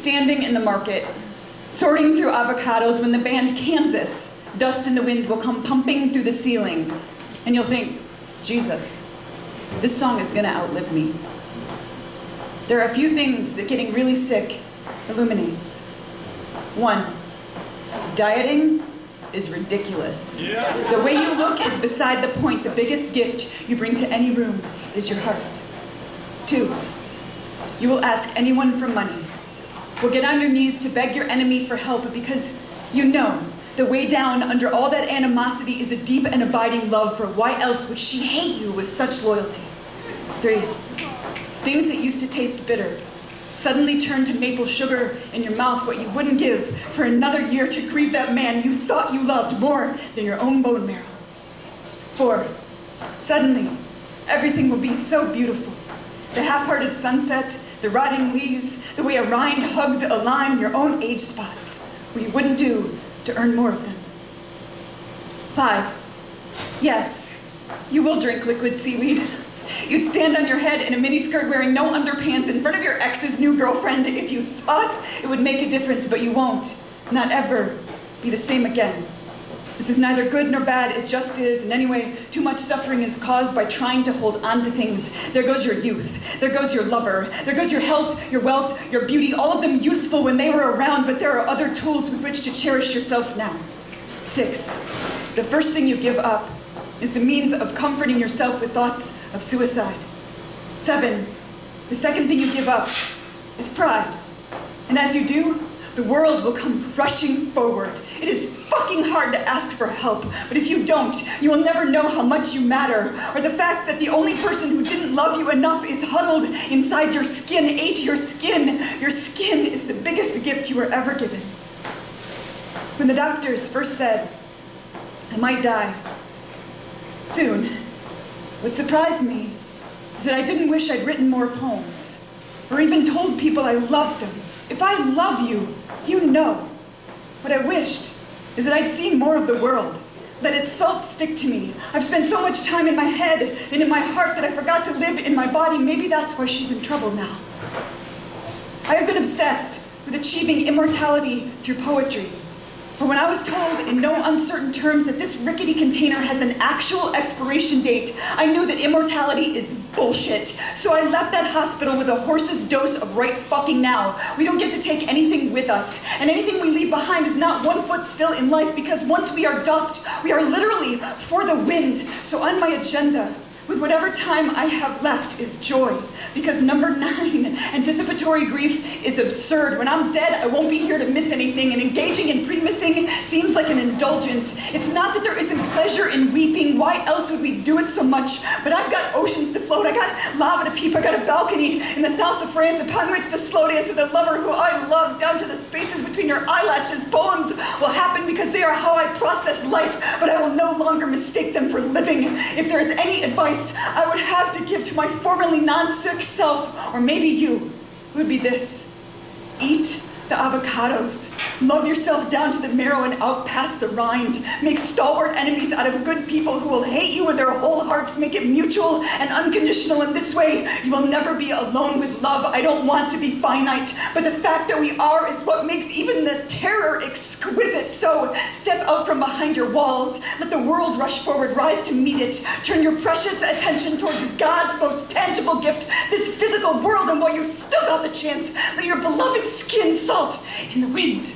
standing in the market, sorting through avocados when the band Kansas, Dust in the Wind, will come pumping through the ceiling. And you'll think, Jesus, this song is gonna outlive me. There are a few things that getting really sick illuminates. One, dieting is ridiculous. Yeah. The way you look is beside the point. The biggest gift you bring to any room is your heart. Two, you will ask anyone for money. Will get on your knees to beg your enemy for help because you know the way down under all that animosity is a deep and abiding love, for why else would she hate you with such loyalty? Three, things that used to taste bitter suddenly turn to maple sugar in your mouth, what you wouldn't give for another year to grieve that man you thought you loved more than your own bone marrow. Four, suddenly everything will be so beautiful. The half-hearted sunset, the rotting leaves, the way a rind hugs a lime, your own age spots, what you wouldn't do to earn more of them. Five, yes, you will drink liquid seaweed. You'd stand on your head in a miniskirt wearing no underpants in front of your ex's new girlfriend if you thought it would make a difference, but you won't, not ever, be the same again. This is neither good nor bad, it just is, and anyway, too much suffering is caused by trying to hold on to things. There goes your youth, there goes your lover, there goes your health, your wealth, your beauty, all of them useful when they were around, but there are other tools with which to cherish yourself now. Six, the first thing you give up is the means of comforting yourself with thoughts of suicide. Seven, the second thing you give up is pride. And as you do, the world will come rushing forward. It is fucking hard to ask for help, but if you don't, you will never know how much you matter, or the fact that the only person who didn't love you enough is huddled inside your skin, ate your skin. Your skin is the biggest gift you were ever given. When the doctors first said, I might die soon, what surprised me is that I didn't wish I'd written more poems, or even told people I loved them. If I love you, you know. What I wished is that I'd seen more of the world. Let its salt stick to me. I've spent so much time in my head and in my heart that I forgot to live in my body. Maybe that's why she's in trouble now. I have been obsessed with achieving immortality through poetry. But when I was told in no uncertain terms that this rickety container has an actual expiration date, I knew that immortality is bullshit. So I left that hospital with a horse's dose of right fucking now. We don't get to take anything with us. And anything we leave behind is not 1 foot still in life, because once we are dust, we are literally for the wind. So on my agenda, with whatever time I have left, is joy. Because number 9, anticipatory grief, is absurd. When I'm dead, I won't be here to miss anything, and engaging in pre-missing seems like an indulgence. It's not that there isn't pleasure in weeping. Why else would we do it so much? But I've got oceans to float. I got lava to peep. I got a balcony in the south of France upon which to slow dance with a lover who I love down to the spaces between your eyelashes. Poems will happen because they are how I process life, but I will no longer mistake them for living. If there is any advice I would have to give to my formerly non-sick self, or maybe you, would be this: eat the avocados. Love yourself down to the marrow and out past the rind. Make stalwart enemies out of good people who will hate you with their whole hearts. Make it mutual and unconditional. In this way, you will never be alone with love. I don't want to be finite, but the fact that we are is what makes even the terror exquisite. So step out from behind your walls. Let the world rush forward. Rise to meet it. Turn your precious attention towards God's most tangible gift, this physical world, and while you've still got the chance, let your beloved skin salt in the wind.